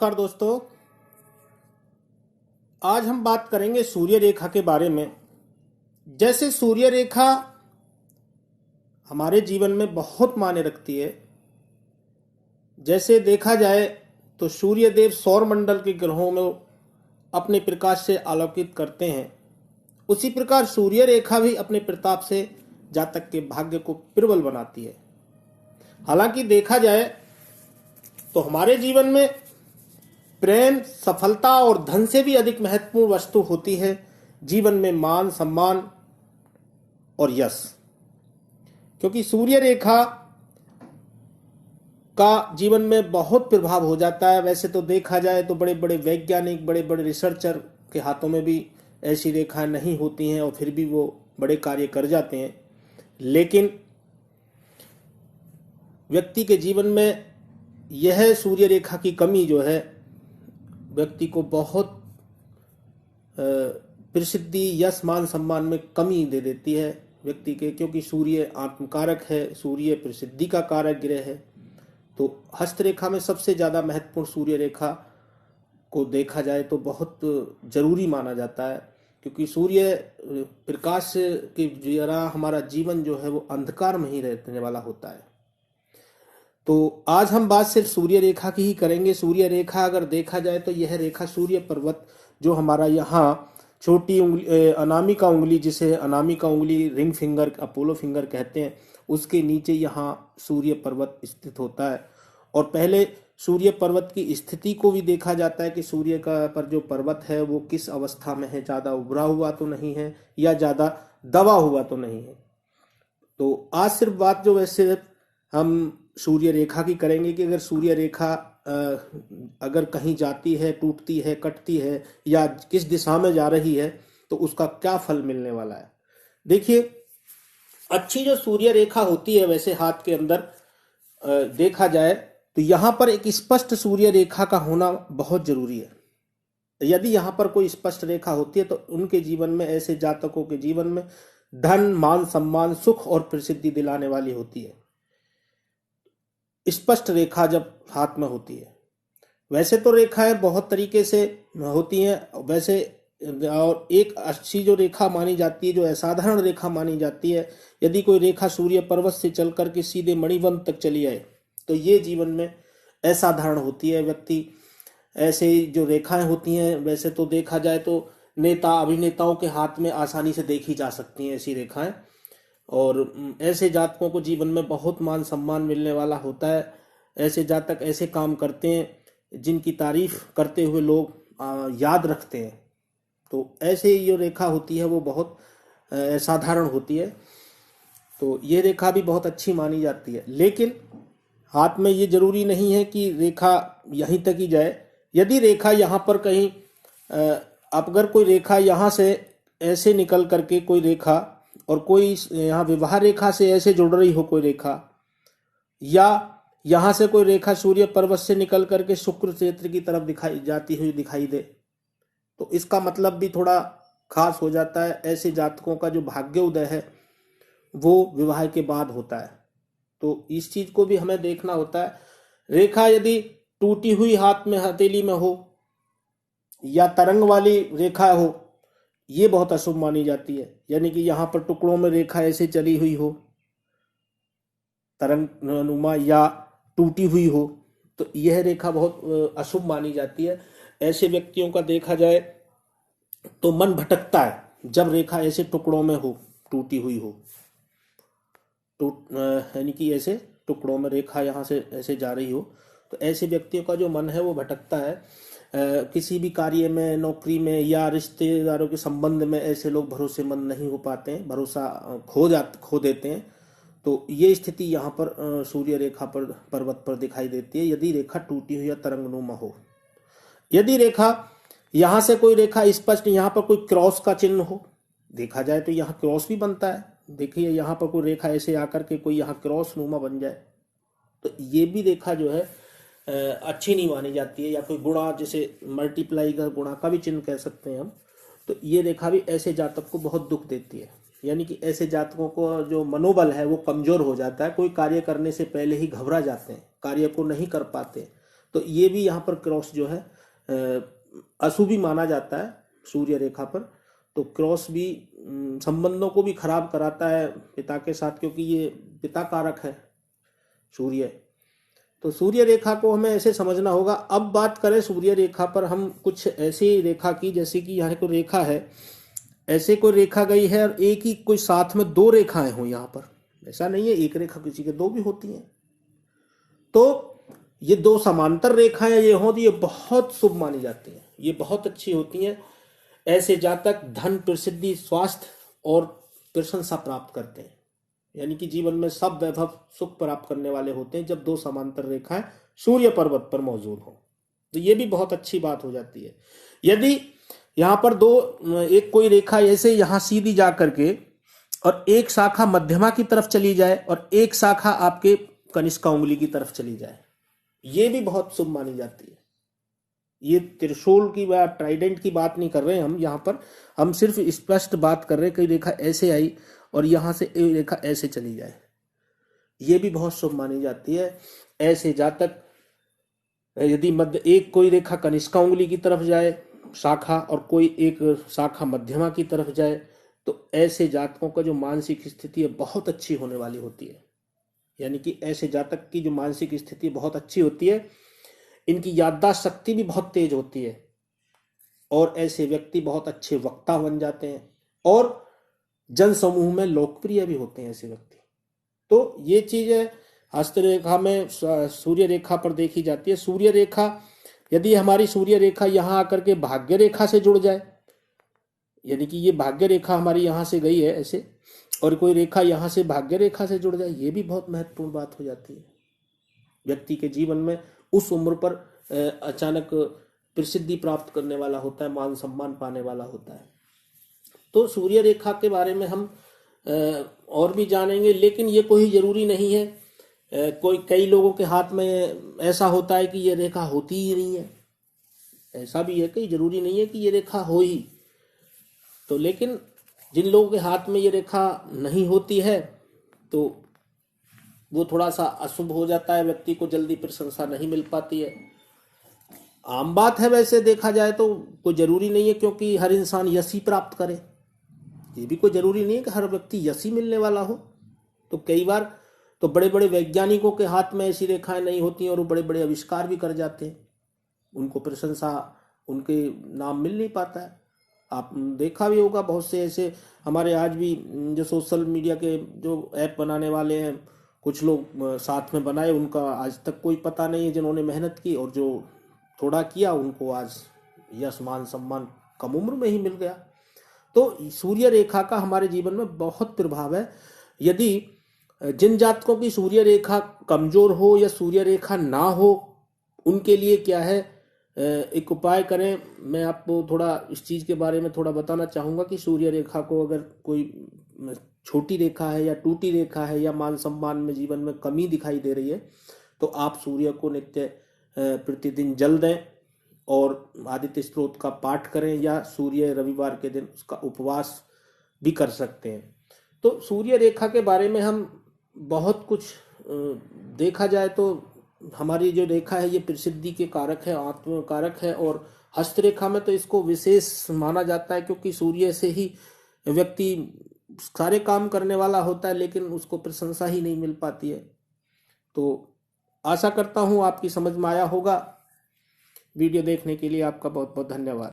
नमस्कार दोस्तों। आज हम बात करेंगे सूर्य रेखा के बारे में। जैसे सूर्य रेखा हमारे जीवन में बहुत मायने रखती है। जैसे देखा जाए तो सूर्य देव सौर मंडल के ग्रहों में अपने प्रकाश से आलोकित करते हैं। उसी प्रकार सूर्य रेखा भी अपने प्रताप से जातक के भाग्य को प्रबल बनाती है। हालांकि देखा जाए तो हमारे जीवन में प्रेम, सफलता और धन से भी अधिक महत्वपूर्ण वस्तु होती है जीवन में मान, सम्मान और यश। क्योंकि सूर्य रेखा का जीवन में बहुत प्रभाव हो जाता है। वैसे तो देखा जाए तो बड़े बड़े वैज्ञानिक, बड़े बड़े रिसर्चर के हाथों में भी ऐसी रेखाएं नहीं होती हैं और फिर भी वो बड़े कार्य कर जाते हैं। लेकिन व्यक्ति के जीवन में यह सूर्य रेखा की कमी जो है व्यक्ति को बहुत प्रसिद्धि, यश, मान, सम्मान में कमी दे देती है व्यक्ति के। क्योंकि सूर्य आत्मकारक है, सूर्य प्रसिद्धि का कारक ग्रह है। तो हस्तरेखा में सबसे ज़्यादा महत्वपूर्ण सूर्य रेखा को देखा जाए तो बहुत जरूरी माना जाता है। क्योंकि सूर्य प्रकाश के जरा हमारा जीवन जो है वो अंधकार में ही रहने वाला होता है। तो आज हम बात सिर्फ सूर्य रेखा की ही करेंगे। सूर्य रेखा अगर देखा जाए तो यह रेखा सूर्य पर्वत जो हमारा यहाँ छोटी उंगली, अनामिका उंगली, जिसे अनामिका उंगली, रिंग फिंगर, अपोलो फिंगर कहते हैं, उसके नीचे यहाँ सूर्य पर्वत स्थित होता है। और पहले सूर्य पर्वत की स्थिति को भी देखा जाता है कि सूर्य का पर जो पर्वत है वो किस अवस्था में है, ज़्यादा उभरा हुआ तो नहीं है या ज़्यादा दबा हुआ तो नहीं है। तो आज सिर्फ बात जो वैसे हम सूर्य रेखा की करेंगे कि अगर सूर्य रेखा अगर कहीं जाती है, टूटती है, कटती है या किस दिशा में जा रही है तो उसका क्या फल मिलने वाला है। देखिए, अच्छी जो सूर्य रेखा होती है वैसे हाथ के अंदर देखा जाए तो यहाँ पर एक स्पष्ट सूर्य रेखा का होना बहुत जरूरी है। यदि यहाँ पर कोई स्पष्ट रेखा होती है तो उनके जीवन में, ऐसे जातकों के जीवन में धन, मान, सम्मान, सुख और प्रसिद्धि दिलाने वाली होती है स्पष्ट रेखा जब हाथ में होती है। वैसे तो रेखाएं बहुत तरीके से होती हैं वैसे, और एक अच्छी जो रेखा मानी जाती है, जो असाधारण रेखा मानी जाती है, यदि कोई रेखा सूर्य पर्वत से चल करके सीधे मणिबंध तक चली आए तो ये जीवन में असाधारण होती है। व्यक्ति ऐसे जो रेखाएं होती हैं वैसे तो देखा जाए तो नेता, अभिनेताओं के हाथ में आसानी से देखी जा सकती हैं ऐसी रेखाएं। और ऐसे जातकों को जीवन में बहुत मान सम्मान मिलने वाला होता है। ऐसे जातक ऐसे काम करते हैं जिनकी तारीफ करते हुए लोग याद रखते हैं। तो ऐसे जो रेखा होती है वो बहुत साधारण होती है। तो ये रेखा भी बहुत अच्छी मानी जाती है। लेकिन हाथ में ये जरूरी नहीं है कि रेखा यहीं तक ही जाए। यदि रेखा यहाँ पर कहीं अगर कोई रेखा यहाँ से ऐसे निकल करके कोई रेखा और कोई यहाँ विवाह रेखा से ऐसे जुड़ रही हो कोई रेखा, या यहाँ से कोई रेखा सूर्य पर्वत से निकल करके शुक्र क्षेत्र की तरफ दिखाई जाती हुई दिखाई दे तो इसका मतलब भी थोड़ा खास हो जाता है। ऐसे जातकों का जो भाग्य उदय है वो विवाह के बाद होता है। तो इस चीज को भी हमें देखना होता है। रेखा यदि टूटी हुई हाथ में, हथेली में हो या तरंग वाली रेखा हो, ये बहुत अशुभ मानी जाती है। यानी कि यहाँ पर टुकड़ों में रेखा ऐसे चली हुई हो, तरंग नुमा या टूटी हुई हो, तो यह रेखा बहुत अशुभ मानी जाती है। ऐसे व्यक्तियों का देखा जाए तो मन भटकता है जब रेखा ऐसे टुकड़ों में हो, टूटी हुई हो, यानी कि ऐसे टुकड़ों में रेखा यहाँ से ऐसे जा रही हो, तो ऐसे व्यक्तियों का जो मन है वो भटकता है। किसी भी कार्य में, नौकरी में या रिश्तेदारों के संबंध में ऐसे लोग भरोसेमंद नहीं हो पाते हैं, भरोसा खो देते हैं। तो ये स्थिति यहाँ पर सूर्य रेखा पर, पर्वत पर दिखाई देती है यदि रेखा टूटी हुई या तरंगनुमा हो। यदि रेखा यहाँ से कोई रेखा स्पष्ट, यहाँ पर कोई क्रॉस का चिन्ह हो, देखा जाए तो यहाँ क्रॉस भी बनता है। देखिए, यहाँ पर कोई रेखा ऐसे आकर के कोई यहाँ क्रॉस नुमा बन जाए तो ये भी रेखा जो है अच्छी नहीं मानी जाती है। या कोई गुणा, जैसे मल्टीप्लाई का गुणा का भी चिन्ह कह सकते हैं हम, तो ये रेखा भी ऐसे जातक को बहुत दुख देती है। यानी कि ऐसे जातकों को जो मनोबल है वो कमजोर हो जाता है। कोई कार्य करने से पहले ही घबरा जाते हैं, कार्य को नहीं कर पाते। तो ये भी यहाँ पर क्रॉस जो है अशुभी माना जाता है सूर्य रेखा पर। तो क्रॉस भी संबंधों को भी खराब कराता है पिता के साथ, क्योंकि ये पिता कारक है सूर्य। तो सूर्य रेखा को हमें ऐसे समझना होगा। अब बात करें सूर्य रेखा पर हम कुछ ऐसी रेखा की, जैसे कि यहाँ कोई रेखा है, ऐसे कोई रेखा गई है और एक ही कोई साथ में दो रेखाएं हो यहाँ पर, ऐसा नहीं है एक रेखा किसी के दो भी होती हैं। तो ये दो समांतर रेखाएं ये हों तो ये बहुत शुभ मानी जाती हैं, ये बहुत अच्छी होती हैं। ऐसे जातक धन, प्रसिद्धि, स्वास्थ्य और प्रशंसा प्राप्त करते हैं, यानी कि जीवन में सब वैभव सुख प्राप्त करने वाले होते हैं जब दो समांतर रेखाएं सूर्य पर्वत पर मौजूद हो। तो ये भी बहुत अच्छी बात हो जाती है। यदि यहाँ पर एक कोई रेखा ऐसे यहाँ सीधी जा करके और एक शाखा मध्यमा की तरफ चली जाए और एक शाखा आपके कनिष्का उंगली की तरफ चली जाए, ये भी बहुत शुभ मानी जाती है। ये त्रिशूल की बात, ट्राइडेंट की बात नहीं कर रहे हैं हम यहाँ पर, हम सिर्फ स्पष्ट बात कर रहे हैं कि रेखा ऐसे आई और यहाँ से एक रेखा ऐसे चली जाए, ये भी बहुत शुभ मानी जाती है। ऐसे जातक यदि मध्य एक कोई रेखा कनिष्का उंगली की तरफ जाए शाखा और कोई एक शाखा मध्यमा की तरफ जाए, तो ऐसे जातकों का जो मानसिक स्थिति है बहुत अच्छी होने वाली होती है। यानी कि ऐसे जातक की जो मानसिक स्थिति बहुत अच्छी होती है, इनकी याददाश्त शक्ति भी बहुत तेज होती है और ऐसे व्यक्ति बहुत अच्छे वक्ता बन जाते हैं और जन समूह में लोकप्रिय भी होते हैं ऐसे व्यक्ति। तो ये चीजें हस्तरेखा में सूर्य रेखा पर देखी जाती है। सूर्य रेखा, यदि हमारी सूर्य रेखा यहाँ आकर के भाग्य रेखा से जुड़ जाए, यानी कि ये भाग्य रेखा हमारी यहाँ से गई है ऐसे, और कोई रेखा यहाँ से भाग्य रेखा से जुड़ जाए, ये भी बहुत महत्वपूर्ण बात हो जाती है। व्यक्ति के जीवन में उस उम्र पर अचानक प्रसिद्धि प्राप्त करने वाला होता है, मान सम्मान पाने वाला होता है। तो सूर्य रेखा के बारे में हम और भी जानेंगे, लेकिन ये कोई जरूरी नहीं है। कई लोगों के हाथ में ऐसा होता है कि ये रेखा होती ही नहीं है, ऐसा भी है कि जरूरी नहीं है कि ये रेखा हो ही। तो लेकिन जिन लोगों के हाथ में ये रेखा नहीं होती है तो वो थोड़ा सा अशुभ हो जाता है, व्यक्ति को जल्दी प्रशंसा नहीं मिल पाती है। आम बात है वैसे देखा जाए तो, कोई जरूरी नहीं है क्योंकि हर इंसान यश ही प्राप्त करे, ये भी कोई जरूरी नहीं है कि हर व्यक्ति यश ही मिलने वाला हो। तो कई बार तो बड़े बड़े वैज्ञानिकों के हाथ में ऐसी रेखाएं नहीं होती और वो बड़े बड़े आविष्कार भी कर जाते हैं, उनको प्रशंसा, उनके नाम मिल नहीं पाता है। आप देखा भी होगा बहुत से ऐसे हमारे आज भी जो सोशल मीडिया के जो ऐप बनाने वाले हैं, कुछ लोग साथ में बनाए, उनका आज तक कोई पता नहीं है जिन्होंने मेहनत की, और जो थोड़ा किया उनको आज यश मान सम्मान कम उम्र में ही मिल गया। तो सूर्य रेखा का हमारे जीवन में बहुत प्रभाव है। यदि जिन जातकों की सूर्य रेखा कमजोर हो या सूर्य रेखा ना हो, उनके लिए क्या है एक उपाय करें। मैं आपको थोड़ा इस चीज के बारे में थोड़ा बताना चाहूंगा कि सूर्य रेखा को अगर कोई छोटी रेखा है या टूटी रेखा है या मान सम्मान में जीवन में कमी दिखाई दे रही है, तो आप सूर्य को नित्य प्रतिदिन जल दें और आदित्य स्त्रोत का पाठ करें, या सूर्य रविवार के दिन उसका उपवास भी कर सकते हैं। तो सूर्य रेखा के बारे में हम बहुत कुछ देखा जाए तो हमारी जो रेखा है ये प्रसिद्धि के कारक है, आत्म कारक है, और हस्तरेखा में तो इसको विशेष माना जाता है क्योंकि सूर्य से ही व्यक्ति सारे काम करने वाला होता है, लेकिन उसको प्रशंसा ही नहीं मिल पाती है। तो आशा करता हूँ आपकी समझ में आया होगा। वीडियो देखने के लिए आपका बहुत बहुत धन्यवाद।